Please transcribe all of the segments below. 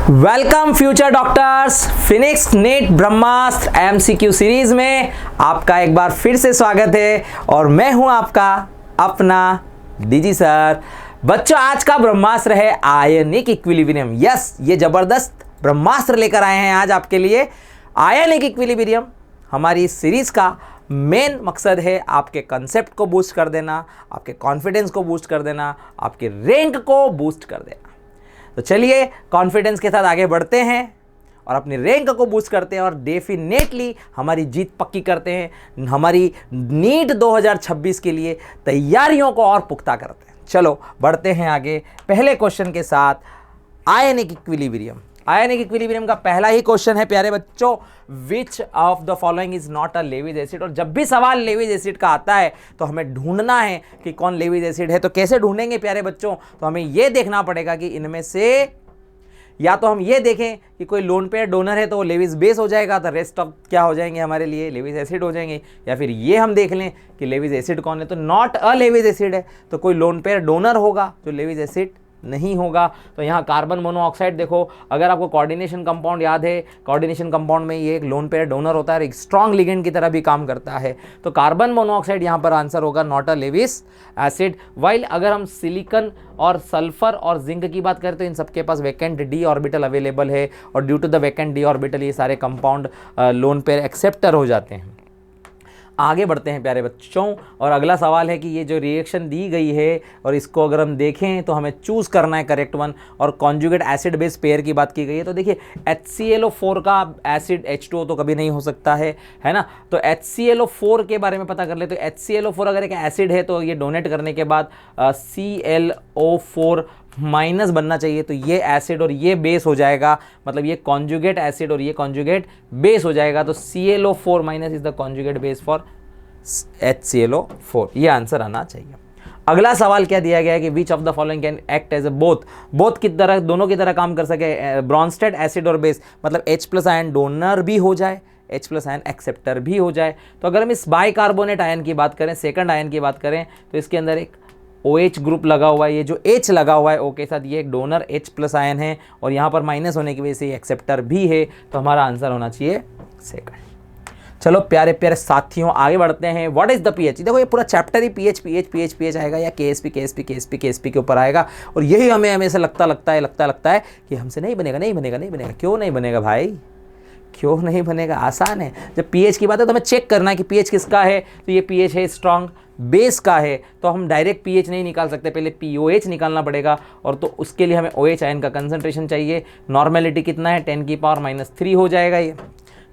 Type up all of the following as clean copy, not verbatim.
Welcome future doctors, Phoenix NEET Brahmastra MCQ series में आपका एक बार फिर से स्वागत है और मैं हूं आपका अपना डीजी सर। बच्चों, आज का ब्रह्मास्त्र है आयनिक इक्विलिब्रियम। यस, ये जबरदस्त ब्रह्मास्त्र लेकर आए हैं आज आपके लिए। आयनिक इक्विलिब्रियम हमारी इस सीरीज का मेन मकसद है आपके कंसेप्ट को बूस्ट कर देना, आपके कॉन्फिडेंस को बूस्ट कर देना, आपके रैंक को बूस्ट कर देना। तो चलिए कॉन्फिडेंस के साथ आगे बढ़ते हैं और अपनी रैंक को बूस्ट करते हैं और डेफिनेटली हमारी जीत पक्की करते हैं। हमारी नीट 2026 के लिए तैयारियों को और पुख्ता करते हैं। चलो बढ़ते हैं आगे पहले क्वेश्चन के साथ। आयनिक इक्विलिब्रियम, आयनिक इक्विलिब्रियम का पहला ही क्वेश्चन है प्यारे बच्चों, विच of the following is not a levies acid. और जब भी सवाल लेविज एसिड का आता है तो हमें ढूंढना है कि कौन लेविज एसिड है। तो कैसे ढूंढेंगे प्यारे बच्चों? तो हमें यह देखना पड़ेगा कि इनमें से या तो हम ये देखें कि कोई लोन पेयर डोनर है तो वो लेविज बेस हो जाएगा, तो रेस्ट ऑफ क्या हो जाएंगे हमारे लिए, लेविज एसिड हो जाएंगे। या फिर ये हम देख लें कि लेविज एसिड कौन है, तो नॉट अ लेविज एसिड है, तो कोई लोन पेयर डोनर होगा जो लेविज एसिड नहीं होगा। तो यहाँ कार्बन मोनोऑक्साइड देखो, अगर आपको कोऑर्डिनेशन कंपाउंड याद है, कोऑर्डिनेशन कंपाउंड में ये एक लोन पेयर डोनर होता है और एक स्ट्रॉन्ग लिगेंड की तरह भी काम करता है। तो कार्बन मोनोऑक्साइड यहाँ पर आंसर होगा not a levies acid. While अगर हम सिलिकॉन और सल्फर और जिंक की बात करें तो इन सबके पास वैकेंट डी ऑर्बिटल अवेलेबल है और due to the vacant D orbital ये सारे कंपाउंड लोन पेयर एक्सेप्टर हो जाते हैं। आगे बढ़ते हैं प्यारे बच्चों और अगला सवाल है कि ये जो रिएक्शन दी गई है और इसको अगर हम देखें तो हमें चूज़ करना है करेक्ट वन। और कॉन्जुगेट एसिड बेस पेयर की बात की गई है। तो देखिए HClO4 का एसिड H2O तो कभी नहीं हो सकता है ना। तो HClO4 के बारे में पता कर ले। तो HClO4 अगर एक एसिड है तो ये डोनेट करने के बाद ClO4 माइनस बनना चाहिए, तो ये एसिड और ये बेस हो जाएगा, मतलब ये कॉन्जुगेट एसिड और ये कॉन्जुगेट बेस हो जाएगा। तो ClO4 minus is the conjugate base for HClO4, ये आंसर आना चाहिए। अगला सवाल क्या दिया गया है कि which of the following can act as a both की तरह, दोनों की तरह काम कर सके। ब्रॉन्स्टेड एसिड और बेस, मतलब H+ आयन डोनर भी हो जाए, H+ आयन एक्सेप्टर भी हो जाए। तो अगर हम इस बाइकार्बोनेट आयन की बात करें, सेकंड आयन की बात करें, तो इसके अंदर एक OH ग्रुप लगा हुआ है। ये जो H लगा हुआ है O के साथ, ये एक डोनर H+ आयन है और यहाँ पर माइनस होने की वजह से ये एक्सेप्टर भी है। तो हमारा आंसर होना चाहिए सेकंड। चलो प्यारे प्यारे साथियों आगे बढ़ते हैं। What is the pH? देखो ये पूरा चैप्टर ही पीएच आएगा या केएसपी के ऊपर आएगा और यही हमें हमेशा लगता है कि हमसे नहीं बनेगा। क्यों नहीं बनेगा भाई? क्यों नहीं बनेगा? आसान है। जब पीएच की बात है तो हमें चेक करना है कि पीएच किसका है। तो ये पीएच है स्ट्रॉन्ग बेस का है, तो हम डायरेक्ट पीएच नहीं निकाल सकते, पहले पीओएच निकालना पड़ेगा। और तो उसके लिए हमें OH आयन का कंसंट्रेशन चाहिए। नॉर्मेलिटी कितना है? 10⁻³ हो जाएगा ये।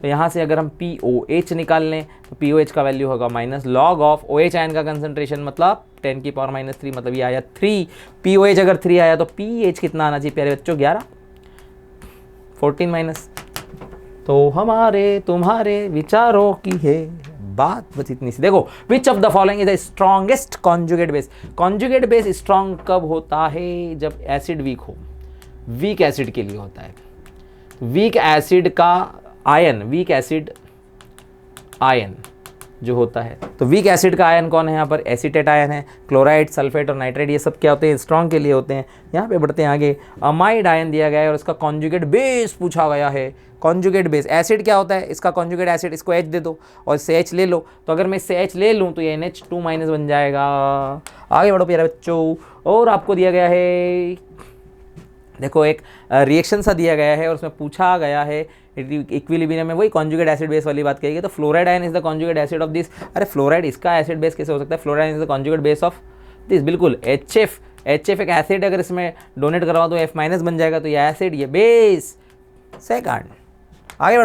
तो यहाँ से अगर हम POH निकाल लें तो POH का वैल्यू होगा minus log of OH ion का कंसंट्रेशन, मतलब 10⁻³ मतलब ये आया 3। POH अगर 3 आया तो pH कितना आना चाहिए प्यारे बच्चों? 11, 14 माइनस। तो हमारे तुम्हारे विचारों की है बात बस इतनी सी। देखो विच of the following is the strongest conjugate base. Conjugate base strong कब होता है? जब एसिड वीक हो। वीक एसिड के लिए होता है। वीक एसिड का आयन, वीक एसिड आयन जो होता है, तो वीक एसिड का आयन कौन है यहाँ पर? एसीटेट आयन है। क्लोराइड, सल्फेट और नाइट्रेट ये सब क्या होते हैं? स्ट्रॉन्ग के लिए होते हैं। यहाँ पे बढ़ते हैं आगे। अमाइड आयन दिया गया है और इसका कॉन्जुगेट बेस पूछा गया है। कॉन्जुगेट बेस, एसिड क्या होता है? इसका कॉन्जुगेट एसिड, इसको H दे दो और इससे H ले लो। तो अगर मैं इससे H ले लूँ तो ये NH2 माइनस बन जाएगा। आगे बढ़ो प्यारे बच्चों। और आपको दिया गया है, देखो एक रिएक्शन सा दिया गया है और उसमें पूछा गया है इक्विलिब्रियम में, वही कॉन्जुगेट एसिड बेस वाली बात कहेगी। तो fluoride ion is the conjugate acid of this. अरे फ्लोराइड इसका एसिड बेस कैसे हो सकता है? Fluoride is the conjugate base of this. बिल्कुल HF एक एसिड अगर इसमें डोनेट करवा तो F- बन जाएगा। तो ये एसिड, ये बेस। सेकंड आगे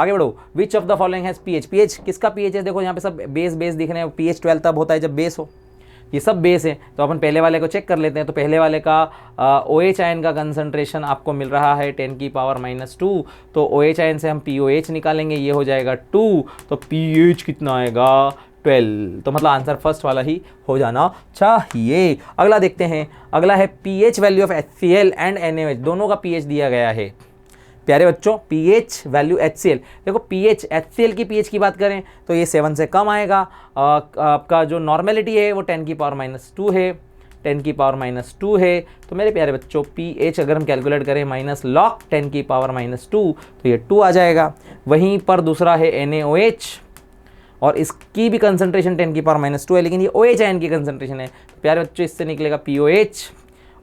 बढ़ो। विच of the following has pH? PH किसका पीएच है? देखो यहाँ पे सब बेस दिख रहे हैं। pH 12 तब होता है जब बेस हो। ये सब बेस है, तो अपन पहले वाले को चेक कर लेते हैं। तो पहले वाले का OH आयन का कंसंट्रेशन आपको मिल रहा है 10⁻²। तो OH आयन से हम POH निकालेंगे, ये हो जाएगा 2। तो pH कितना आएगा? 12। तो मतलब आंसर फर्स्ट वाला ही हो जाना चाहिए। अगला देखते हैं। अगला है pH value of HCl and NaOH, दोनों का pH दिया गया है प्यारे बच्चों। pH वैल्यू HCl, देखो pH HCl की pH की बात करें तो ये 7 से कम आएगा। आपका जो नॉर्मेलिटी है वो 10⁻² है। 10⁻², है। तो मेरे प्यारे बच्चों pH अगर हम कैलकुलेट करें माइनस log 10⁻², तो ये 2 आ जाएगा। वहीं पर दूसरा है NaOH, और इसकी भी कंसंट्रेशन 10⁻² है, लेकिन ये OH आयन की कंसंट्रेशन है। तो प्यारे बच्चों इससे निकलेगा POH,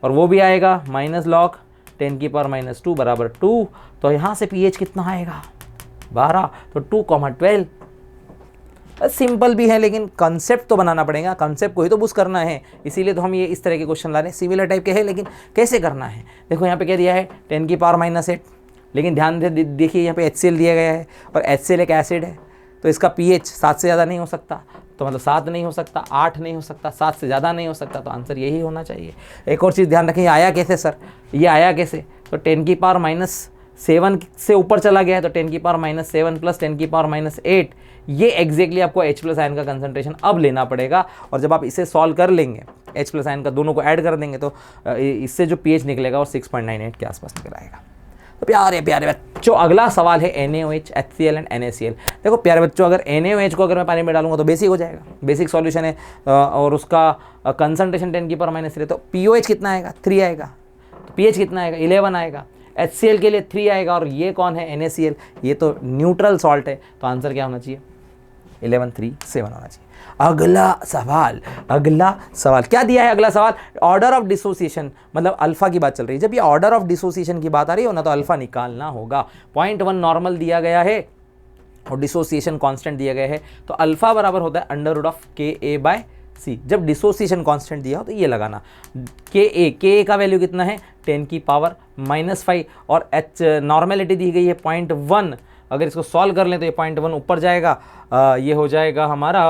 और वो भी आएगा माइनस log 10⁻² बराबर 2। तो यहाँ से pH कितना आएगा 12, तो 2,12। सिंपल भी है, लेकिन कंसेप्ट तो बनाना पड़ेगा, कंसेप्ट को ही तो बुश करना है, इसीलिए तो हम ये इस तरह के क्वेश्चन ला रहे हैं। सिमिलर टाइप के है, लेकिन कैसे करना है देखो, यहाँ पे क्या दिया है 10⁻8, लेकिन ध्यान से देखिए यहाँ पे HCl दिया गया है, और HCl एक एसिड है, तो इसका pH 7 से ज़्यादा नहीं हो सकता, तो मतलब 7 नहीं हो सकता, 8 नहीं हो सकता, 7 से ज़्यादा नहीं हो सकता, तो आंसर यही होना चाहिए। एक और चीज़ ध्यान रखें, ये आया कैसे सर, ये आया कैसे, तो 10⁻7 से ऊपर चला गया है, तो 10⁻7 प्लस 10⁻8, ये एग्जैक्टली आपको H+ आयन का कंसंट्रेशन अब लेना पड़ेगा। और जब आप इसे सॉल्व कर लेंगे, H+ आयन का दोनों को ऐड कर देंगे, तो इससे जो pH निकलेगा वो 6.98 के आसपास निकल आएगा। तो प्यारे प्यारे बच्चों, अगला सवाल है NaOH, HCl एंड NaCl। देखो प्यारे बच्चों, अगर NaOH को अगर मैं पानी में डालूंगा तो बेसिक हो जाएगा, बेसिक सॉल्यूशन है, और उसका कंसंट्रेशन 10⁻3, तो POH कितना आएगा 3 आएगा, तो pH कितना आएगा 11 आएगा। HCl के लिए 3 आएगा, और ये कौन है NaCl, ये तो न्यूट्रल सॉल्ट है, तो आंसर क्या होना चाहिए 11, 3, 7 होना चाहिए। अगला सवाल क्या दिया है, अगला सवाल ऑर्डर ऑफ डिसोसिएशन, मतलब अल्फा की बात चल रही है। जब ये ऑर्डर ऑफ डिसोसिएशन की बात आ रही हो ना, तो अल्फा निकालना होगा। 0.1 नॉर्मल दिया गया है और डिसोसिएशन कांस्टेंट दिया गया है, तो अल्फा बराबर होता है √KA/C। जब डिसोसिएशन कांस्टेंट दिया हो तो ये लगाना, Ka का वैल्यू कितना है 10⁻⁵, और H नॉर्मेलिटी दी गई है 0.1। अगर इसको सॉल्व कर लें तो ये 0.1 ऊपर जाएगा, ये हो जाएगा हमारा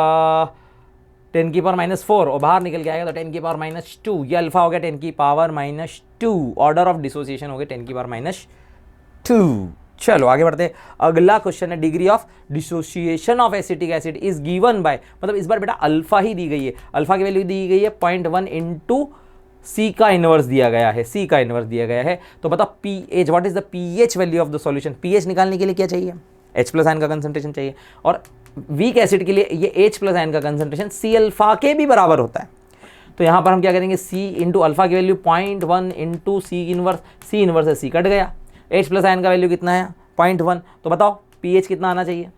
10⁻⁴, और बाहर निकल के आएगा तो 10⁻²। ये अल्फा हो गया 10⁻², ऑर्डर ऑफ डिसोसिएशन हो गया 10⁻²। चलो आगे बढ़ते हैं। अगला क्वेश्चन है degree of dissociation of acetic acid is given by, मतलब इस बार बेटा अल्फा ही दी गई है, अल्फा की वैल्यू दी गई है 0.1 इंटू C का इनवर्स दिया गया है, C का इनवर्स दिया गया है। तो बताओ pH, what is the pH value of the solution. pH निकालने के लिए क्या चाहिए H+ आयन का कंसंट्रेशन चाहिए, और वीक एसिड के लिए ये H+ आयन का कंसंट्रेशन C अल्फा के भी बराबर होता है। तो यहाँ पर हम क्या करेंगे, C इंटू अल्फा की value 0.1 into C inverse, C inverse से C कट गया। H+ आयन का वैल्यू कितना है 0.1, तो बताओ pH कितना आना चाहिए,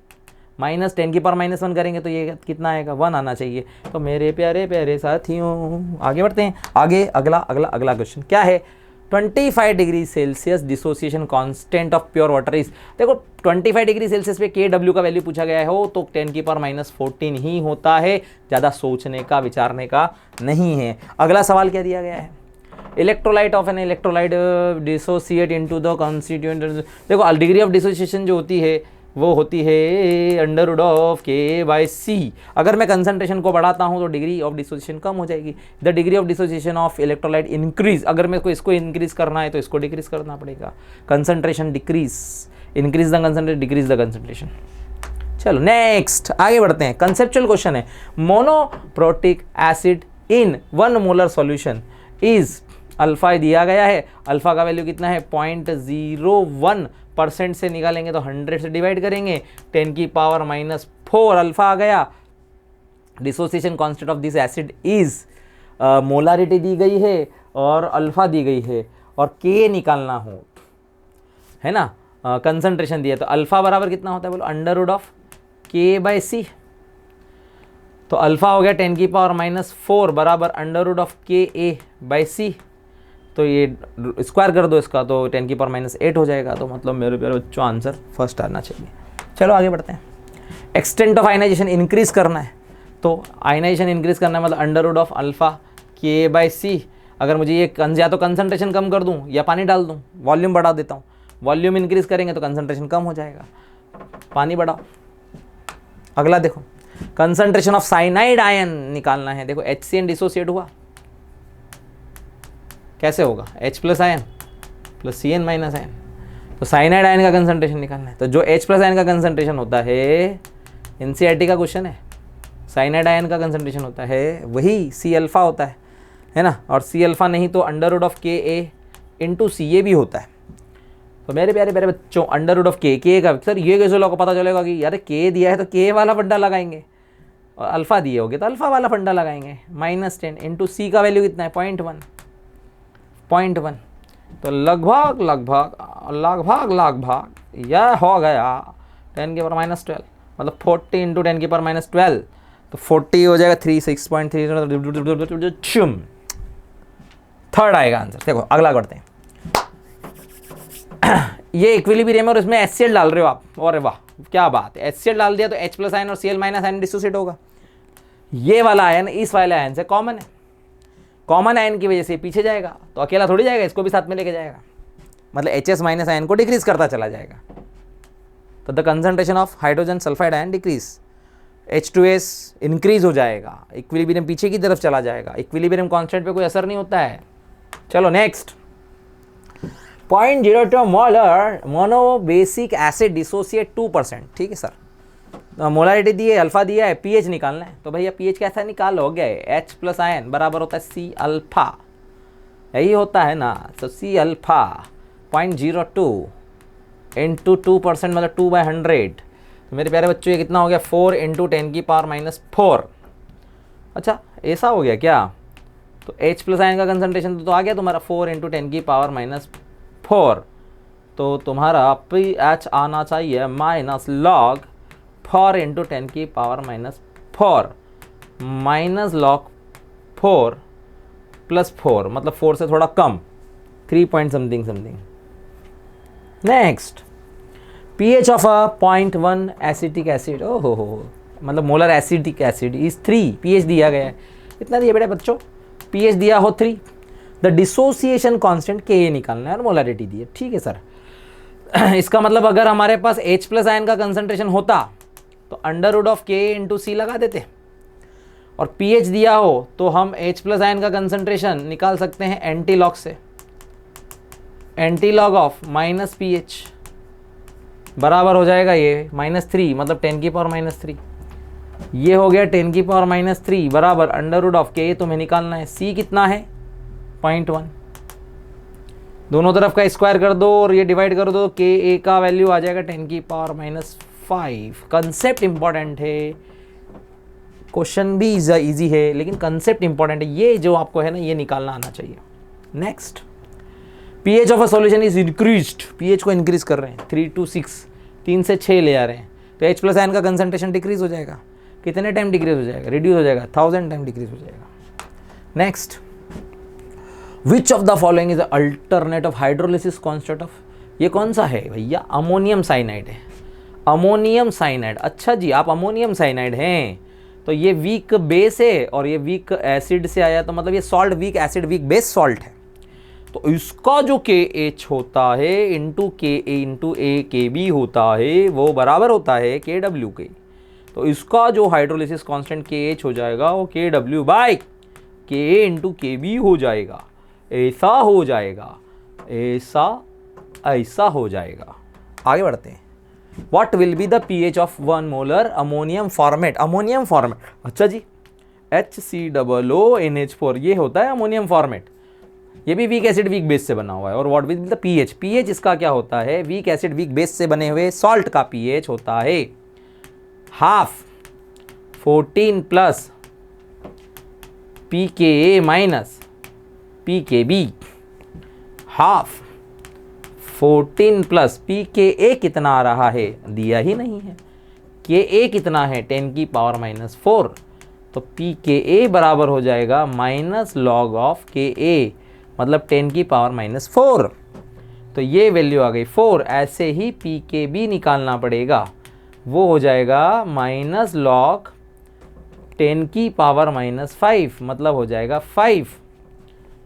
-10⁻⁻1 करेंगे तो ये कितना आएगा 1 आना चाहिए। तो मेरे प्यारे प्यारे साथियों आगे बढ़ते हैं। आगे अगला क्वेश्चन क्या है, 25 degree Celsius dissociation constant of pure water is. देखो 25 डिग्री सेल्सियस पे Kw का वैल्यू पूछा गया हो तो 10⁻14 ही होता है, ज़्यादा सोचने का विचारने का नहीं है। अगला सवाल क्या दिया गया है, electrolyte of an electrolyte dissociate into the constituent. देखो डिग्री ऑफ डिसोसिएशन जो होती है वो होती है √K/C। अगर मैं कंसंट्रेशन को बढ़ाता हूँ तो डिग्री ऑफ डिसोसिएशन कम हो जाएगी। The degree of dissociation of electrolyte increase, अगर मेरे को इसको इंक्रीज करना है तो इसको डिक्रीज करना पड़ेगा। Concentration decrease, increase the concentration, decrease the concentration. चलो नेक्स्ट आगे बढ़ते हैं। कंसेप्चुअल क्वेश्चन है, monoprotic acid in 1 molar solution is, alpha दिया गया है, अल्फा का वैल्यू कितना है 0.01% से निकालेंगे तो 100 से डिवाइड करेंगे, 10⁻⁴ अल्फा आ गया। Dissociation constant of this acid is, molarity दी गई है और अल्फा दी गई है और के निकालना हो, है ना, कंसंट्रेशन दिया, तो अल्फा बराबर कितना होता है बोलो √K/C। तो अल्फा हो गया 10⁻⁴ बराबर √KA/C। तो ये स्क्वायर कर दो इसका तो 10⁻8 हो जाएगा। तो मतलब मेरे प्यारे बच्चों आंसर फर्स्ट आना चाहिए। चलो आगे बढ़ते हैं। एक्सटेंट ऑफ आयनाइजेशन इंक्रीज करना है, तो आयनाइजेशन इंक्रीज करना है मतलब √K/C। अगर मुझे ये या तो कंसंट्रेशन कम कर दूं या पानी डाल दूं, वॉल्यूम बढ़ा देता हूं। वॉल्यूम इंक्रीज करेंगे तो कंसंट्रेशन कम हो जाएगा, पानी बढ़ाओ। अगला देखो, कंसंट्रेशन ऑफ साइनाइड आयन निकालना है। देखो HCN डिसोसिएट हुआ, कैसे होगा, H+ ion plus CN- ion, तो साइनाइड आयन का कंसंट्रेशन निकालना है। तो जो H+ आयन का कंसंट्रेशन होता है, NCERT का क्वेश्चन है, साइनाइड आयन का कंसंट्रेशन होता है वही C अल्फा होता है ना, और C अल्फा नहीं तो √KA/C ये भी होता है। तो मेरे प्यारे प्यारे बच्चों √K का, सर ये कैसे लोगों को पता चलेगा कि यार K दिया है तो K वाला बड्डा लगाएंगे, और अल्फ़ा दिए होगे तो अल्फ़ा वाला फंडा लगाएंगे। -10 इंटू सी का वैल्यू कितना है 0.1 तो लगभग लगभग लगभग लगभग यह हो गया 10 की पावर -12 मतलब 40 इंटू 10 की पावर -12 तो 40 हो जाएगा 3 6.3 थर्ड आएगा आंसर। देखो अगला करते हैं। ये इक्विलिब्रियम है और इसमें HCl डाल रहे हो आप, और वाह क्या बात है, HCl डाल दिया तो H प्लस आयन और Cl माइनस आयन डिसोसिएट होगा। ये वाला आयन इस वाले आयन से कॉमन है, कॉमन आयन की वजह से पीछे जाएगा तो अकेला थोड़ी जाएगा, इसको भी साथ में लेके जाएगा, मतलब HS माइनस आयन को डिक्रीज करता चला जाएगा। तो the concentration of hydrogen sulphide ion decrease, H2S increase हो जाएगा, इक्विलिब्रियम पीछे की तरफ चला जाएगा, इक्विलिब्रियम कांस्टेंट पे कोई असर नहीं होता है। चलो next, 0.02 molar monobasic acid dissociate 2%। ठीक है सर, मोलारिटी दी है, अल्फा दिया है, पीएच निकालना है तो भैया पीएच कैसा निकालोगे, H प्लस आयन बराबर होता है C अल्फा, यही होता है ना। तो C अल्फा 0.02 इंटू 2% मतलब 2/100। तो मेरे प्यारे बच्चों ये कितना हो गया 4 इंटू 10 की पावर -4। अच्छा ऐसा हो गया क्या, तो H प्लस आयन का कंसंट्रेशन तो आ गया तुम्हारा 4 इंटू 10 की पावर -4, तो तुम्हारा pH आना चाहिए -log 4 इंटू 10 की पावर -4 -log 4 प्लस 4 मतलब 4 से थोड़ा कम 3 point something something. Next, pH of a 0.1 acetic acid, ओहो हो मतलब molar acetic acid is 3, pH दिया गया है, इतना दिया बेटा बच्चों, pH दिया हो 3, द डिसोसिएशन कांस्टेंट Ka निकालना है और मोलारिटी दी है। ठीक है सर, इसका मतलब अगर हमारे पास H प्लस आयन का कंसंट्रेशन होता तो √K इंटू सी लगा देते, और pH दिया हो तो हम H प्लस आयन का कंसंट्रेशन निकाल सकते हैं एंटी लॉग से, एंटी लॉग ऑफ -pH बराबर हो जाएगा ये -3 मतलब 10 की पावर -3, ये हो गया 10 की पावर -3 बराबर √K तुम्हें निकालना है, C कितना है 0.1, दोनों तरफ का स्क्वायर कर दो और ये डिवाइड कर दो, Ka का वैल्यू आ जाएगा 10 की पावर -5। कंसेप्ट इंपॉर्टेंट है, क्वेश्चन भी इजी है लेकिन कंसेप्ट इंपॉर्टेंट है, ये जो आपको है ना ये निकालना आना चाहिए। Next, pH of a solution is increased, pH को इंक्रीज कर रहे हैं 3 to 6, 3 से 6 ले आ रहे हैं तो H प्लस आयन का कंसंट्रेशन डिक्रीज हो जाएगा, कितने टाइम डिक्रीज हो जाएगा, रिड्यूस हो जाएगा 1000 टाइम डिक्रीज हो जाएगा। Next, which of the following is alternate of hydrolysis constant of, ये कौन सा है भैया, अमोनियम साइनाइड है, अमोनियम साइनाइड। अच्छा जी आप अमोनियम साइनाइड हैं तो ये वीक बेस है और ये वीक एसिड से आया तो मतलब ये salt weak acid weak base salt है, तो इसका जो KH होता है इंटू Ka इंटू Kb होता है वो बराबर होता है Kw के, तो इसका जो हाइड्रोलिसिस कांस्टेंट KH हो जाएगा वो Kw by Ka into Kb हो जाएगा, ऐसा हो जाएगा, ऐसा हो जाएगा। आगे बढ़ते हैं, What will be the pH of 1 molar ammonium formate, ammonium format, अच्छा जी HCOONH4 ये होता है अमोनियम फॉर्मेट, ये भी वीक एसिड वीक बेस से बना हुआ है। और what will be the pH, pH इसका क्या होता है, वीक एसिड वीक बेस से बने हुए सॉल्ट का pH होता है half 14 plus pKa minus pKb, half 14 plus pKa कितना आ रहा है, दिया ही नहीं है, Ka कितना है 10 की पावर -4, तो pKa बराबर हो जाएगा -log ऑफ Ka मतलब 10 की पावर -4, तो ये वैल्यू आ गई 4। ऐसे ही pKb निकालना पड़ेगा, वो हो जाएगा -log 10 की पावर -5 मतलब हो जाएगा 5,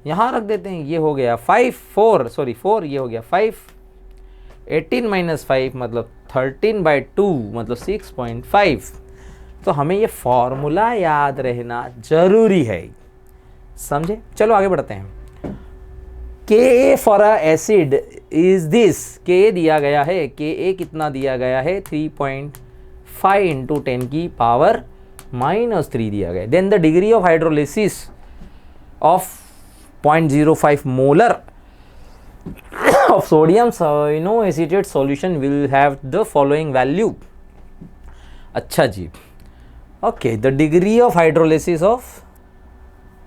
यहाँ रख देते हैं, ये हो गया 4, ये हो गया 5, 18 - 5 मतलब 13/2 मतलब 6.5। तो हमें ये फॉर्मूला याद रहना जरूरी है, समझे। चलो आगे बढ़ते हैं। Ka for a acid is this, Ka दिया गया है, Ka कितना दिया गया है 3.5 इंटू 10 की पावर -3 दिया गया। Then the degree of hydrolysis of 0.05 molar of sodium cyanoacetate solution will have the following value। अच्छा जी, okay, the degree of hydrolysis of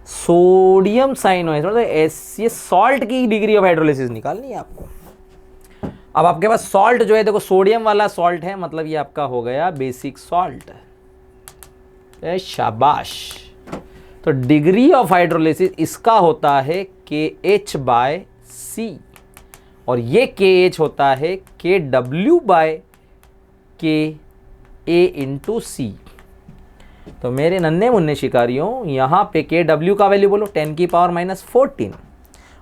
sodium cyanide, मतलब ये सॉल्ट की डिग्री ऑफ हाइड्रोलिसिस निकालनी है आपको। अब आपके पास सॉल्ट जो है, देखो सोडियम वाला सॉल्ट है, मतलब ये आपका हो गया बेसिक सॉल्ट। शाबाश। तो डिग्री ऑफ हाइड्रोलिसिस इसका होता है KH/C और ये KH होता है KW/KA/C। तो मेरे नन्हे मुन्ने शिकारियों, यहाँ पे KW का वैल्यू बोलो 10⁻⁻14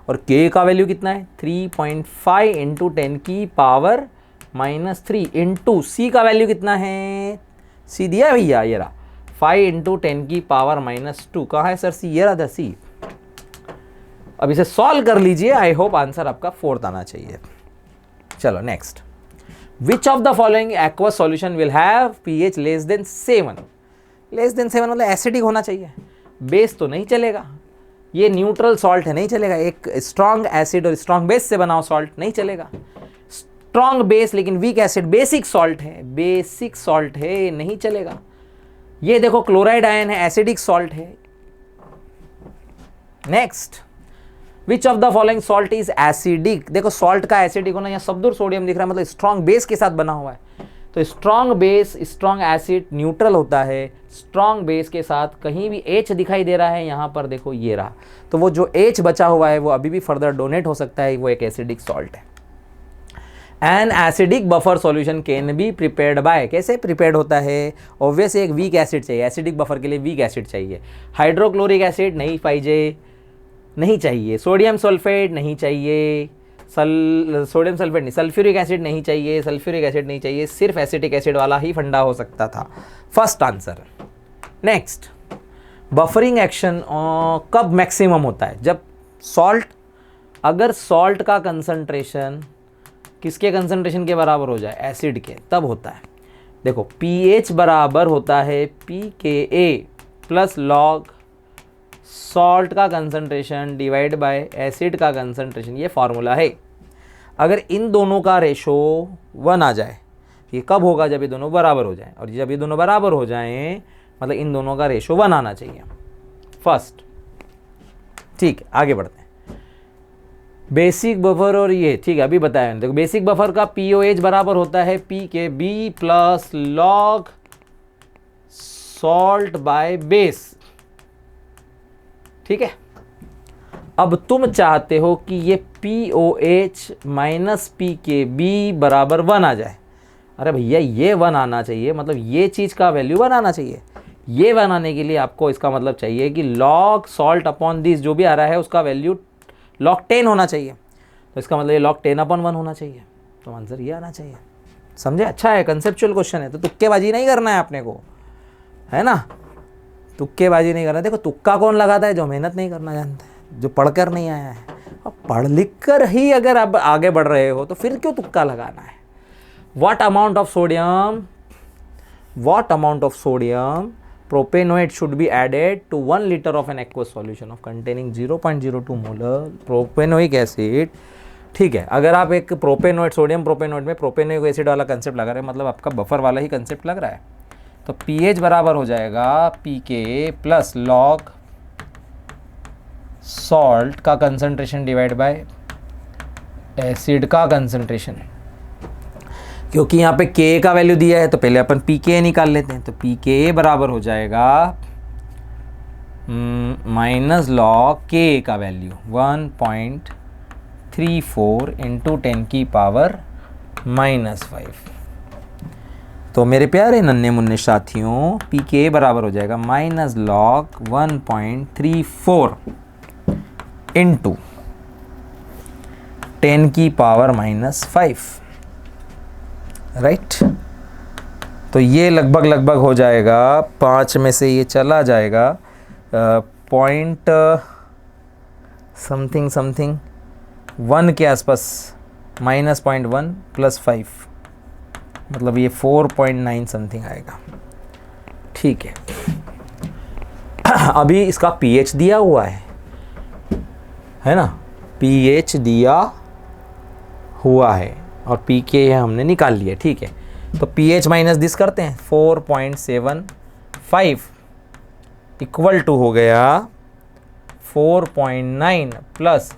और K का वैल्यू कितना है 3.5 इंटू 10⁻⁻3 इंटू C का वैल्यू कितना है, C दिया है भैया, ये रहा 5 इंटू 10⁻⁻2। कहाँ है सर C, ये रहा था C। अब इसे सॉल्व कर लीजिए, आई होप आंसर आपका 4th आना चाहिए। चलो next, which of the following aqueous solution will have pH less than 7? Less than 7 मतलब एसिडिक होना चाहिए, बेस तो नहीं चलेगा, ये न्यूट्रल सॉल्ट है, नहीं चलेगा। एक स्ट्रॉन्ग एसिड और स्ट्रॉन्ग बेस से बनाओ सॉल्ट, नहीं चलेगा। स्ट्रॉन्ग बेस लेकिन वीक एसिड, बेसिक सॉल्ट है, बेसिक सॉल्ट है, नहीं चलेगा। ये देखो क्लोराइड आयन है, एसिडिक सॉल्ट है। Next, which of the following salt is acidic? देखो सॉल्ट का एसिडिक होना, यहाँ सब्दुर सोडियम दिख रहा है, मतलब स्ट्रॉन्ग बेस के साथ बना हुआ है। तो strong base, strong acid neutral होता है, स्ट्रॉन्ग बेस के साथ कहीं भी H दिखाई दे रहा है, यहाँ पर देखो ये रहा, तो वो जो H बचा हुआ है वो अभी भी फर्दर डोनेट हो सकता है, वो एक एसिडिक सॉल्ट है। An acidic buffer solution can be prepared by, कैसे प्रिपेयर्ड होता है? ऑब्वियस एक वीक एसिड चाहिए, एसिडिक बफर के लिए वीक एसिड चाहिए। हाइड्रोक्लोरिक एसिड नहीं नहीं चाहिए, सोडियम सल्फेट नहीं चाहिए, सोडियम सल्फेट नहीं, सल्फ्यूरिक एसिड नहीं चाहिए, सल्फ्यूरिक एसिड नहीं चाहिए, सिर्फ एसिटिक एसिड वाला ही फंडा हो सकता था। First answer. Next, buffering action कब मैक्सिमम होता है? जब सॉल्ट, अगर सॉल्ट का कंसंट्रेशन किसके कंसंट्रेशन के बराबर हो जाए, एसिड के, तब होता है। देखो pH बराबर होता है pKa प्लस लॉग सॉल्ट का कंसंट्रेशन डिवाइड बाय एसिड का कंसंट्रेशन, ये फॉर्मूला है। अगर इन दोनों का रेशो 1 आ जाए, ये कब होगा? जब ये दोनों बराबर हो जाए, और जब ये दोनों बराबर हो जाएं मतलब इन दोनों का रेशो 1 आना चाहिए फर्स्ट। ठीक है, आगे बढ़ते हैं। बेसिक बफर और ये ठीक है, अभी बताया मैंने। देखो बेसिक बफर का POH बराबर होता है pKb plus log salt by base. ठीक है, अब तुम चाहते हो कि ये POH माइनस pKb बराबर 1 आ जाए। अरे भैया ये 1 आना चाहिए, मतलब ये चीज़ का वैल्यू 1 आना चाहिए। ये 1 आने के लिए आपको इसका मतलब चाहिए कि लॉग सॉल्ट अपॉन दिस जो भी आ रहा है उसका वैल्यू लॉग 10 होना चाहिए। तो इसका मतलब ये लॉग 10/1 होना चाहिए। तो आंसर ये आना चाहिए। समझे? अच्छा है, कंसेप्चुअल क्वेश्चन है, तो तुक्केबाजी नहीं करना है आपने को, है ना? तुक्केबाजी नहीं करना। देखो तुक्का कौन लगाता है? जो मेहनत नहीं करना जानता है, जो पढ़कर नहीं आया है। अब पढ़ लिख कर ही अगर आप आगे बढ़ रहे हो तो फिर क्यों तुक्का लगाना है? What amount of sodium propanoate should be added to 1 litre of an aqueous solution of containing 0.02 molar propanoic acid. ठीक है, अगर आप एक प्रोपेनोएट, सोडियम प्रोपेनोएट में प्रोपेनोइक एसिड वाला कंसेप्ट लगा रहे हैं, मतलब आपका बफर वाला ही कंसेप्ट लग रहा है, तो pH बराबर हो जाएगा pKa प्लस लॉग सॉल्ट का कंसंट्रेशन डिवाइड बाय एसिड का कंसंट्रेशन। क्योंकि यहाँ पे Ka का वैल्यू दिया है तो पहले अपन pKa निकाल लेते हैं। तो pKa बराबर हो जाएगा माइनस लॉग Ka का वैल्यू 1.34 इंटू 10⁻⁻5। तो मेरे प्यारे नन्हे मुन्ने साथियों, pKa बराबर हो जाएगा माइनस लॉग 1.34 इंटू 10⁻⁻5, राइट। तो ये लगभग हो जाएगा 5 में से ये चला जाएगा पॉइंट समथिंग 1 के आसपास, -0.1 प्लस 5, मतलब ये 4.9 समथिंग आएगा। ठीक है, अभी इसका pH दिया हुआ है ना? pH दिया हुआ है और pK हमने निकाल लिया। ठीक है, तो pH माइनस दिस करते हैं 4.75 1.5 इक्वल टू हो गया 4.9 प्लस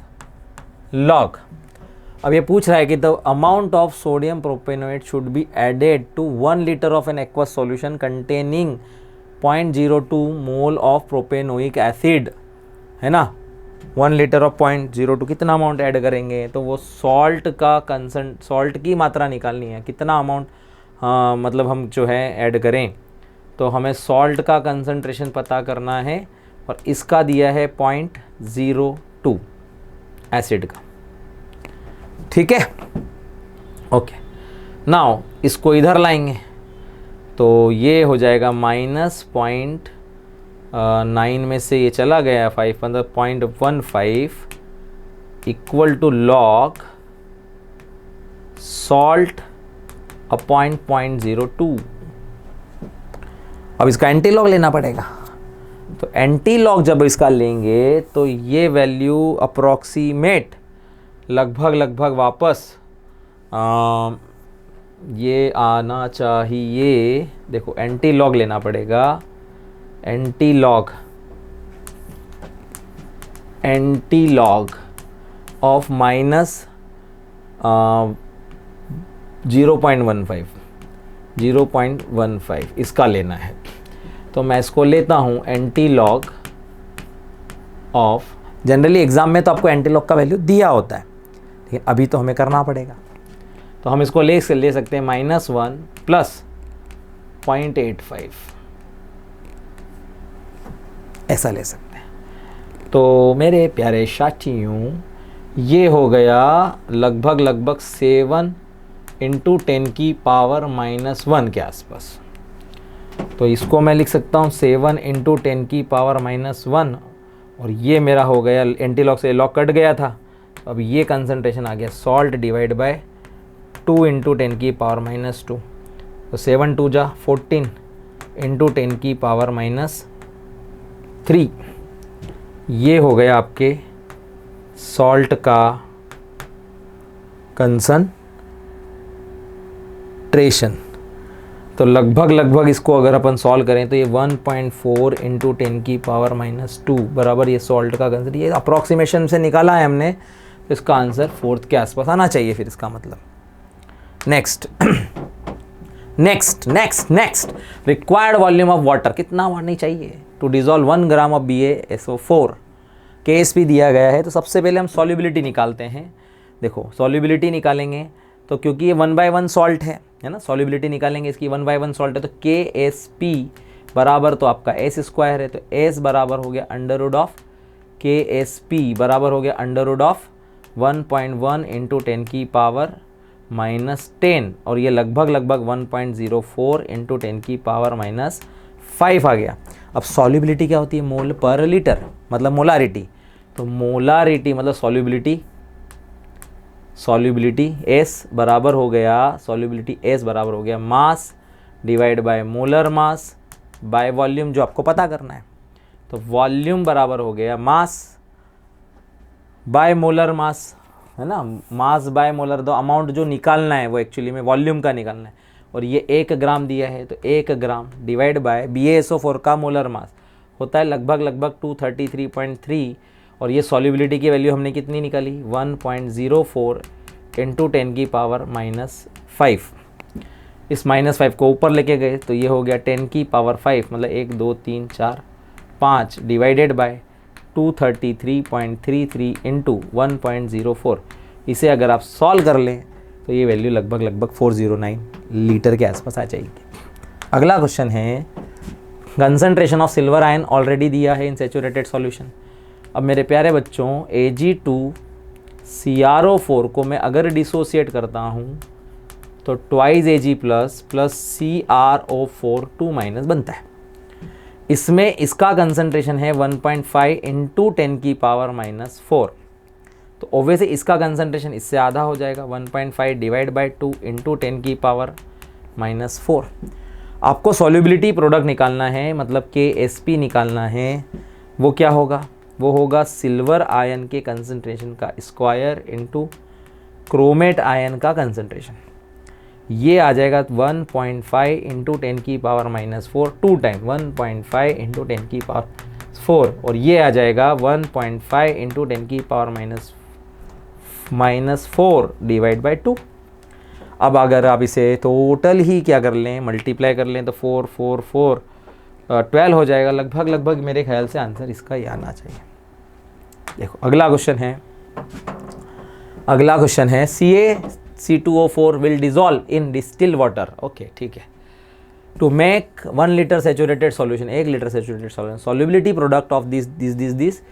लॉग। अब ये पूछ रहा है कि the amount of sodium propanoate should be added to 1 litre of an aqueous solution containing 0.02 mole of propanoic acid, है ना। 1 लीटर ऑफ 0.02 कितना अमाउंट ऐड करेंगे, तो वो सॉल्ट का सॉल्ट की मात्रा निकालनी है, कितना अमाउंट मतलब हम जो है ऐड करें, तो हमें सॉल्ट का कंसंट्रेशन पता करना है और इसका दिया है 0.02 एसिड का, ठीक है। ओके, नाउ इसको इधर लाएंगे तो ये हो जाएगा -0.9 में से ये चला गया 5 मतलब 0.15 equal to log salt upon 0.02। अब इसका एंटी लॉग लेना पड़ेगा, तो एंटी लॉग जब इसका लेंगे तो ये वैल्यू अप्रॉक्सीमेट लगभग वापस ये आना चाहिए। देखो एंटी लॉग लेना पड़ेगा, एंटी लॉग ऑफ -0.15 इसका लेना है। तो मैं इसको लेता हूँ anti log of, generally exam में तो आपको एंटी लॉग का वैल्यू दिया होता है, लेकिन अभी तो हमें करना पड़ेगा, तो हम इसको ले सकते हैं -1 प्लस 0.85 ऐसा ले सकते हैं। तो मेरे प्यारे साथियों ये हो गया लगभग 7 × 10⁻⁻1 के आसपास। तो इसको मैं लिख सकता हूँ 7 × 10⁻⁻1 और ये मेरा हो गया, एंटी लॉग से लॉग कट गया था, तो अब ये कंसंट्रेशन आ गया सॉल्ट डिवाइड बाय 2 × 10⁻²। तो 7 2 जा 14 × 10⁻³ ये हो गया आपके सॉल्ट का कंसंट्रेशन। तो लगभग इसको अगर अपन सॉल्व करें तो ये 1.4 × 10⁻² बराबर ये सॉल्ट का कंसंट्रेशन, ये अप्रॉक्सीमेशन से निकाला है हमने, तो इसका आंसर 4th के आसपास आना चाहिए फिर इसका मतलब। Next required volume of water, कितना पानी चाहिए to dissolve 1 gram of BaSO4। KSP दिया गया है, तो सबसे पहले हम सॉल्युबिलिटी निकालते हैं। देखो सॉल्युबिलिटी निकालेंगे तो क्योंकि ये 1/1 सॉल्ट है ना, सॉल्युबिलिटी निकालेंगे इसकी 1/1 सॉल्ट है, तो KSP बराबर तो आपका S² है, तो S बराबर हो गया √ KSP बराबर हो गया √ 1.1 × 10⁻⁻10 और ये लगभग 1.04 × 10⁻⁵ आ गया। अब सॉल्युबिलिटी क्या होती है, मोल पर लीटर मतलब मोलारिटी, तो मोलारिटी मतलब सॉल्युबिलिटी S बराबर हो गया mass divide by molar mass by volume, जो आपको पता करना है। तो वॉल्यूम बराबर हो गया मास बाय मोलर मास, है ना, मास बाय मोलर, दो अमाउंट जो निकालना है वो एक्चुअली में वॉल्यूम का निकालना है, और ये 1 ग्राम दिया है, तो 1 ग्राम डिवाइड बाय BaSO4 का मोलर मास होता है लगभग 233.3, और ये सॉल्युबिलिटी की वैल्यू हमने कितनी निकाली 1.04 × 10⁻⁵। इस -5 को ऊपर लेके गए तो ये हो गया 10⁵ मतलब 1 2 3 4 5 डिवाइडेड बाय 233.33 × 1.04। इसे अगर आप सॉल्व कर लें तो ये वैल्यू लगभग 409 लीटर के आसपास आ जाएगी। अगला क्वेश्चन है concentration of silver ion already दिया है इन सैचुरेटेड सॉल्यूशन। अब मेरे प्यारे बच्चों Ag2CrO4 को मैं अगर डिसोसिएट करता हूँ तो 2Ag प्लस CrO4 2- बनता है। इसमें इसका कंसंट्रेशन है 1.5 × 10⁻⁻4, तो ओब्वियसली इसका कंसंट्रेशन इससे आधा हो जाएगा 1.5 डिवाइड बाय 2 × 10⁻⁻4। आपको सॉल्युबिलिटी प्रोडक्ट निकालना है, मतलब KSP निकालना है। वो क्या होगा, वो होगा सिल्वर आयन के कंसंट्रेशन का स्क्वायर इंटू क्रोमेट आयन का कंसंट्रेशन। ये आ जाएगा 1.5 इंटू 10⁻⁻4 टू टाइम 1.5 इंटू 10⁻4 और ये आ जाएगा 1.5 इंटू 10⁻⁻4 डिवाइड बाई 2। अब अगर आप इसे टोटल ही क्या कर लें, मल्टीप्लाई कर लें तो 4 4 4 12 हो जाएगा। लगभग मेरे ख्याल से आंसर इसका ही आना चाहिए। देखो अगला क्वेश्चन है CaC2O4 will dissolve in distil water. Okay ठीक है। To make 1 litre saturated solution, 1 litre saturated solution, solubility product of this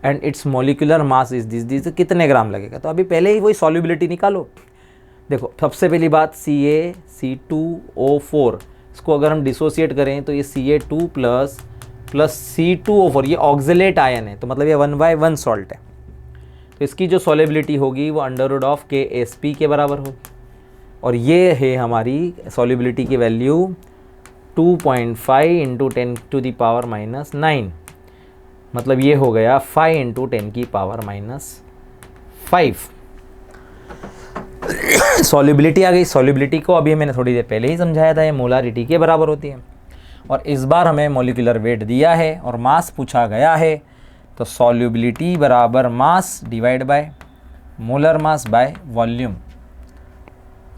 and its molecular mass is this, कितने ग्राम लगेगा। तो अभी पहले ही वही सॉल्युबिलिटी निकालो। देखो सबसे पहली बात CaC2O4, इसको अगर हम डिसोसिएट करें तो ये Ca2 प्लस C2O4, ये ऑक्जेलेट आयन है तो मतलब ये 1/1 सॉल्ट है। तो इसकी जो सॉल्युबिलिटी होगी वो √ऑफ KSP के बराबर होगी और ये है हमारी सॉल्युबिलिटी की वैल्यू 2.5 इंटू 10⁻⁻9, मतलब ये हो गया 5 इंटू 10⁻⁻5। सॉल्युबिलिटी आ गई। सॉल्युबिलिटी को अभी मैंने थोड़ी देर पहले ही समझाया था, ये मोलारिटी के बराबर होती है और इस बार हमें मॉलिक्यूलर वेट दिया है और मास पूछा गया है। तो सॉल्युबिलिटी बराबर mass divide by molar mass by volume.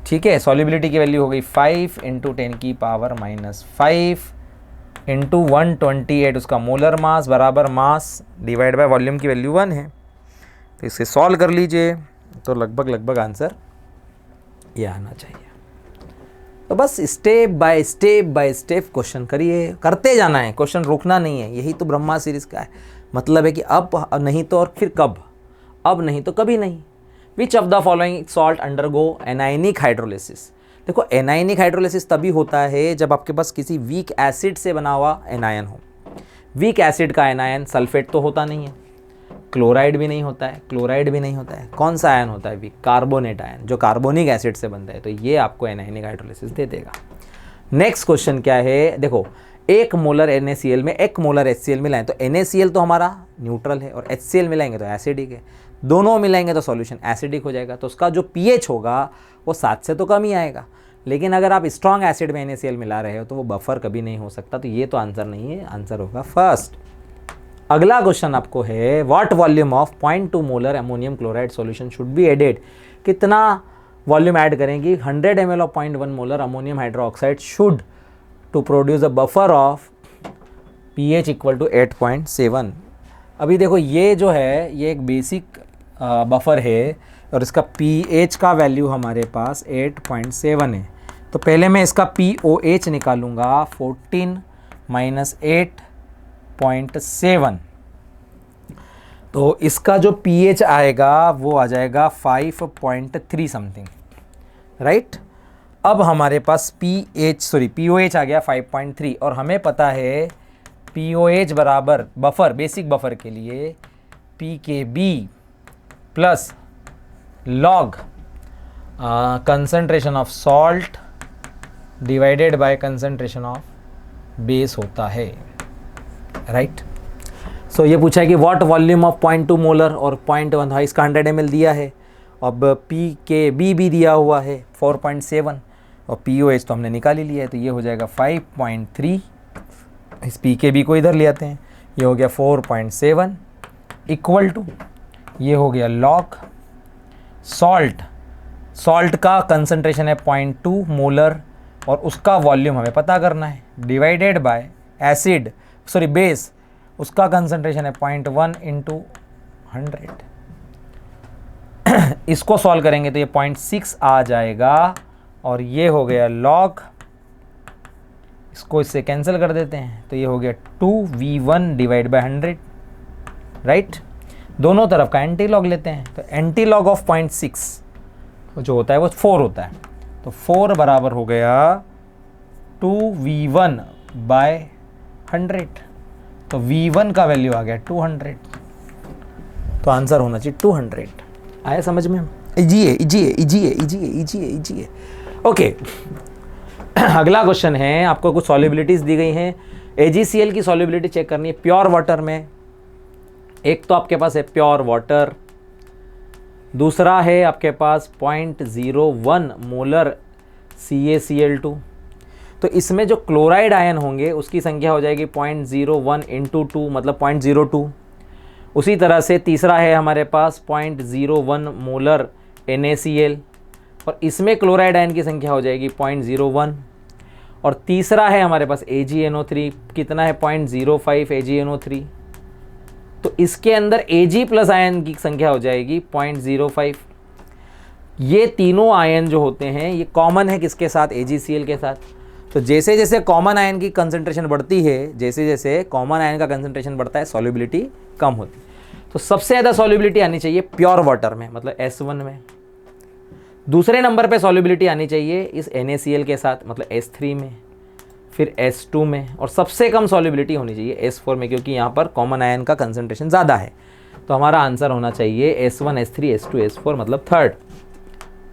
ठीक है, सॉल्युबिलिटी की वैल्यू हो गई 5 इंटू 10⁻⁻5 इंटू 128 उसका मोलर मास बराबर मास डिवाइड बाय वॉल्यूम की वैल्यू 1 है। तो इसे सॉल्व कर लीजिए तो लगभग आंसर ये आना चाहिए। तो बस स्टेप बाय स्टेप क्वेश्चन करिए, करते जाना है, क्वेश्चन रुकना नहीं है। यही तो ब्रह्मा सीरीज का है, मतलब है कि अब नहीं तो और फिर कब, अब नहीं तो कभी नहीं। विच of the following salt undergo anionic hydrolysis. देखो एनाइनिक हाइड्रोलिसिस तभी होता है जब आपके पास किसी वीक एसिड से बना हुआ एनायन हो। वीक एसिड का एनायन सल्फेट तो होता नहीं है, क्लोराइड भी नहीं होता है, क्लोराइड भी नहीं होता है। कौन सा आयन होता है वीक? कार्बोनेट आयन, जो कार्बोनिक एसिड से बनता है। तो ये आपको एनाइनिक हाइड्रोलिसिस दे देगा। नेक्स्ट क्वेश्चन क्या है, देखो 1 मोलर NaCl में 1 मोलर HCl मिलाएं तो NaCl तो हमारा न्यूट्रल है और HCl मिलाएंगे तो एसिडिक है, दोनों मिलाएंगे तो सॉल्यूशन एसिडिक हो जाएगा। तो उसका जो pH होगा वो 7 से तो कम ही आएगा। लेकिन अगर आप स्ट्रॉन्ग एसिड में NaCl मिला रहे हो तो वो बफर कभी नहीं हो सकता। तो ये तो आंसर नहीं है, आंसर होगा फर्स्ट। अगला क्वेश्चन आपको है what volume of 0.2 molar ammonium chloride solution should be added. कितना वॉल्यूम ऐड करेंगी 100 ml of 0.1 molar ammonium hydroxide should to produce a buffer of pH equal to 8.7। अभी देखो ये जो है ये एक बेसिक बफर है और इसका pH का वैल्यू हमारे पास 8.7 है। तो पहले मैं इसका POH निकालूंगा 14 माइनस 8.7, तो इसका जो pH आएगा वो आ जाएगा 5.3 समथिंग, राइट। अब हमारे पास POH आ गया 5.3 और हमें पता है POH बराबर बफर, बेसिक बफर के लिए pKb plus log concentration of salt divided by concentration of base होता है, राइट। सो ये पूछा है कि व्हाट वॉल्यूम ऑफ 0.2 मोलर और 0.1 था, इसका 100 ml दिया है। अब pKb भी दिया हुआ है 4.7 और POH तो हमने निकाल ही लिया है। तो ये हो जाएगा 5.3, इस pKb को इधर ले आते हैं, ये हो गया 4.7 इक्वल टू ये हो गया लॉग सॉल्ट का कंसंट्रेशन है 0.2 मोलर और उसका वॉल्यूम हमें पता करना है, डिवाइडेड बाय बेस, उसका कंसंट्रेशन है 0.1 इंटू 100। इसको सॉल्व करेंगे तो ये 0.6 आ जाएगा और ये हो गया लॉग, इसको इससे कैंसिल कर देते हैं तो ये हो गया 2V1 डिवाइड बाय 100, राइट। दोनों तरफ का एंटी लॉग लेते हैं तो एंटी लॉग ऑफ 0.6 जो होता है वो 4 होता है। तो 4 बराबर हो गया 2V1 बाय 100, तो V1 का वैल्यू आ गया 200, तो आंसर होना चाहिए 200। आया समझ में? इजी है। ओके, अगला क्वेश्चन है, आपको कुछ सॉल्युबिलिटीज दी गई हैं। AgCl की सॉल्युबिलिटी चेक करनी है प्योर वाटर में। एक तो आपके पास है प्योर वाटर, दूसरा है आपके पास 0.01 मोलर CaCl2। तो इसमें जो क्लोराइड आयन होंगे उसकी संख्या हो जाएगी 0.01 इंटू 2 मतलब 0.02। उसी तरह से तीसरा है हमारे पास 0.01 मोलर NaCl और इसमें क्लोराइड आयन की संख्या हो जाएगी 0.01। और तीसरा है हमारे पास AgNO3, कितना है 0.05 AgNO3। तो इसके अंदर Ag प्लस आयन की संख्या हो जाएगी 0.05। ये तीनों आयन जो होते हैं ये कॉमन है किसके साथ, AgCl के साथ। तो जैसे जैसे कॉमन आयन की कंसंट्रेशन बढ़ती है, जैसे जैसे कॉमन आयन का कंसंट्रेशन बढ़ता है, सॉल्युबिलिटी कम होती है। तो सबसे ज़्यादा सॉल्युबिलिटी आनी चाहिए प्योर वाटर में, मतलब S1 में। दूसरे नंबर पे सॉल्युबिलिटी आनी चाहिए इस NaCl के साथ, मतलब S3 में, फिर S2 में, और सबसे कम सॉल्युबिलिटी होनी चाहिए S4 में, क्योंकि यहाँ पर कॉमन आयन का कंसंट्रेशन ज़्यादा है। तो हमारा आंसर होना चाहिए S1 S3 S2 S4 मतलब थर्ड।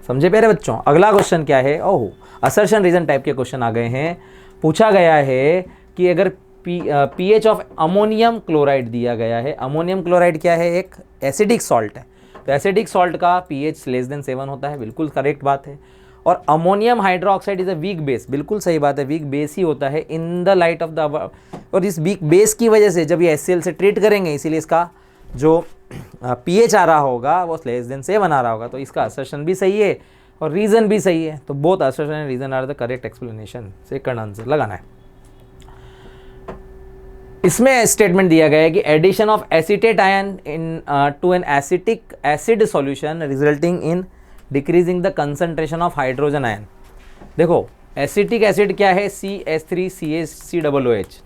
समझे प्यारे बच्चों। अगला क्वेश्चन क्या है, ओह असर्शन रीजन टाइप के क्वेश्चन आ गए हैं। पूछा गया है कि अगर pH ऑफ अमोनियम क्लोराइड दिया गया है। अमोनियम क्लोराइड क्या है, एक एसिडिक सॉल्ट है। तो एसिडिक सॉल्ट का pH लेस देन 7 होता है, बिल्कुल करेक्ट बात है। और ammonium hydroxide is a weak base, बिल्कुल सही बात है, वीक बेस ही होता है in the light of the. और इस वीक बेस की वजह से जब ये HCl से ट्रीट करेंगे, इसीलिए इसका जो pH आ रहा होगा वो लेस देन 7 आ रहा होगा। तो इसका असर्शन भी सही है और रीज़न भी सही है। तो both assertion and reason are the correct explanation. Second answer लगाना है। इसमें स्टेटमेंट दिया गया है कि addition of acetate ion into an acetic acid solution resulting in decreasing the concentration of hydrogen ion. देखो एसिटिक एसिड क्या है, CH3COOH,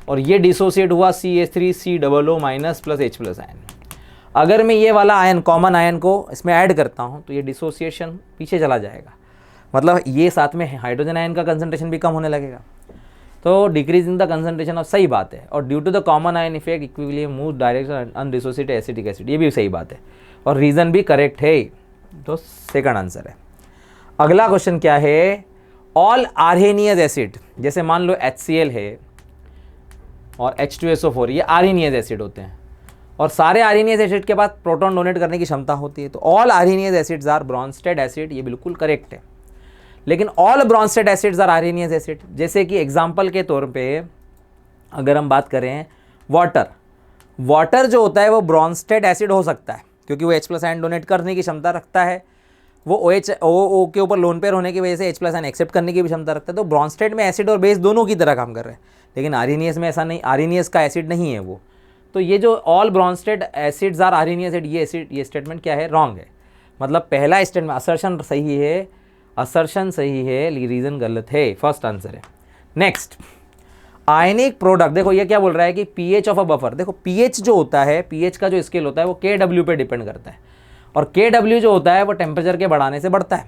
और ये डिसोसिएट हुआ CH3COO minus plus H plus ion. अगर मैं ये वाला आयन कॉमन आयन को इसमें ऐड करता हूँ तो ये डिसोसिएशन पीछे चला जाएगा, मतलब ये साथ में हाइड्रोजन आयन का कंसंट्रेशन भी कम होने लगेगा। तो decrease in the concentration of, सही बात है। और due to the common ion effect equilibrium move direction undissociated acetic acid, ये भी सही बात है और रीज़न भी करेक्ट है। तो सेकंड आंसर है। अगला क्वेश्चन क्या है, ऑल आर्हेनियस एसिड, जैसे मान लो HCl है और H2SO4, ये आर्हेनियस एसिड होते हैं और सारे आर्हेनियस एसिड के पास प्रोटॉन डोनेट करने की क्षमता होती है। तो all Arrhenius acids are Bronsted acid, ये बिल्कुल करेक्ट है। लेकिन all Bronsted acids are Arrhenius acid, जैसे कि एग्जांपल के तौर पे अगर हम बात करें वाटर जो होता है वो ब्रॉन्स्टेड एसिड हो सकता है क्योंकि वो H प्लस आयन डोनेट करने की क्षमता रखता है। वो OH के ऊपर लोन पेयर होने की वजह से H प्लस आयन एक्सेप्ट करने की भी क्षमता रखता है। तो ब्रॉन्स्टेड में एसिड और बेस दोनों की तरह काम कर रहे हैं, लेकिन आर्हेनियस में ऐसा नहीं, आर्हेनियस का एसिड नहीं है वो। तो ये जो all Bronsted acids are Arrhenius acid, ये स्टेटमेंट क्या है, रॉन्ग है। मतलब पहला स्टेटमेंट असर्शन सही है, असर्शन सही है, रीजन गलत है। फर्स्ट आंसर है। नेक्स्ट आयनिक प्रोडक्ट, देखो ये क्या बोल रहा है कि pH ऑफ अ बफर। देखो pH जो होता है, pH का जो स्केल होता है वो Kw पे डिपेंड करता है और Kw जो होता है वो टेम्परेचर के बढ़ाने से बढ़ता है।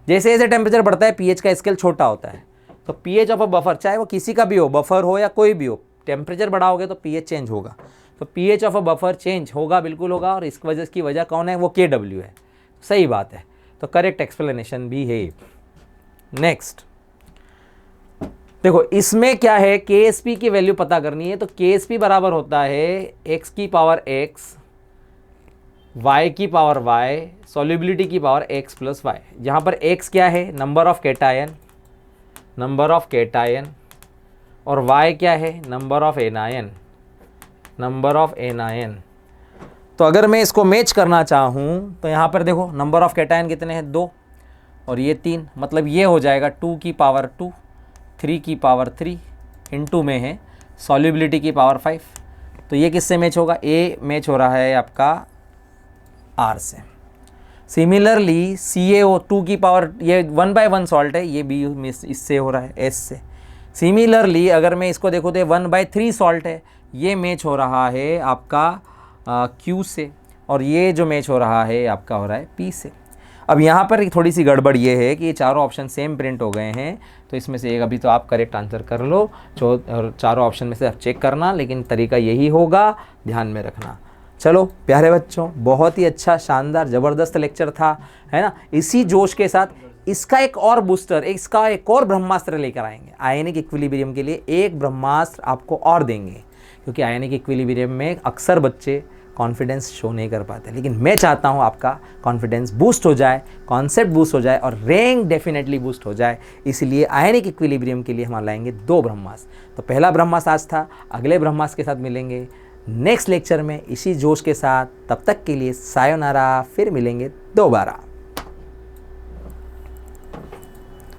जैसे जैसे टेम्परेचर बढ़ता है pH का स्केल छोटा होता है। तो pH ऑफ अ बफर, चाहे वो किसी का भी हो, बफर हो या कोई भी हो, टेम्परेचर बढ़ाओगे तो pH चेंज होगा। तो pH of a buffer change होगा, बिल्कुल होगा। और इसकी वजह कौन है, वो Kw है। सही बात है, तो करेक्ट एक्सप्लेनेशन भी है। नेक्स्ट देखो इसमें क्या है, KSP की वैल्यू पता करनी है। तो KSP बराबर होता है x की पावर x, y की पावर y, सॉल्युबिलिटी की पावर x प्लस y। जहाँ पर x क्या है, नंबर ऑफ कैटायन, और y क्या है, नंबर ऑफ एनायन। तो अगर मैं इसको मैच करना चाहूँ तो यहाँ पर देखो नंबर ऑफ कैटायन कितने हैं, 2 और ये 3, मतलब ये हो जाएगा 2 की पावर 2, 3 की पावर 3, इनटू में है सॉल्युबिलिटी की पावर 5। तो ये किससे मैच होगा, ए मैच हो रहा है आपका R से। सिमिलरली CaO 2 की पावर, ये 1/1 सॉल्ट है, ये भी इससे हो रहा है S से। सिमिलरली अगर मैं इसको देखूँ तो 1/3 सॉल्ट है, ये मैच हो रहा है आपका Q से, और ये जो मैच हो रहा है आपका हो रहा है P से। अब यहाँ पर थोड़ी सी गड़बड़ ये है कि ये चारों ऑप्शन सेम प्रिंट हो गए हैं, तो इसमें से एक अभी तो आप करेक्ट आंसर कर लो, और चारों ऑप्शन में से आप चेक करना, लेकिन तरीका यही होगा, ध्यान में रखना। चलो प्यारे बच्चों, बहुत ही अच्छा शानदार ज़बरदस्त लेक्चर था, है ना। इसी जोश के साथ इसका एक और बूस्टर, इसका एक और ब्रह्मास्त्र लेकर आएंगे। आयनिक इक्विलिब्रियम के लिए एक ब्रह्मास्त्र आपको और देंगे, क्योंकि आयनिक इक्विलिब्रियम में अक्सर बच्चे कॉन्फिडेंस शो नहीं कर पाते, लेकिन मैं चाहता हूँ आपका कॉन्फिडेंस बूस्ट हो जाए, कॉन्सेप्ट बूस्ट हो जाए और रैंक डेफिनेटली बूस्ट हो जाए। इसलिए आयनिक इक्विलिब्रियम के लिए हम लाएंगे 2 ब्रह्मास्त्र। तो पहला ब्रह्मास्त्र आज था, अगले ब्रह्मास्त्र के साथ मिलेंगे नेक्स्ट लेक्चर में इसी जोश के साथ। तब तक के लिए सायोनारा, फिर मिलेंगे दोबारा।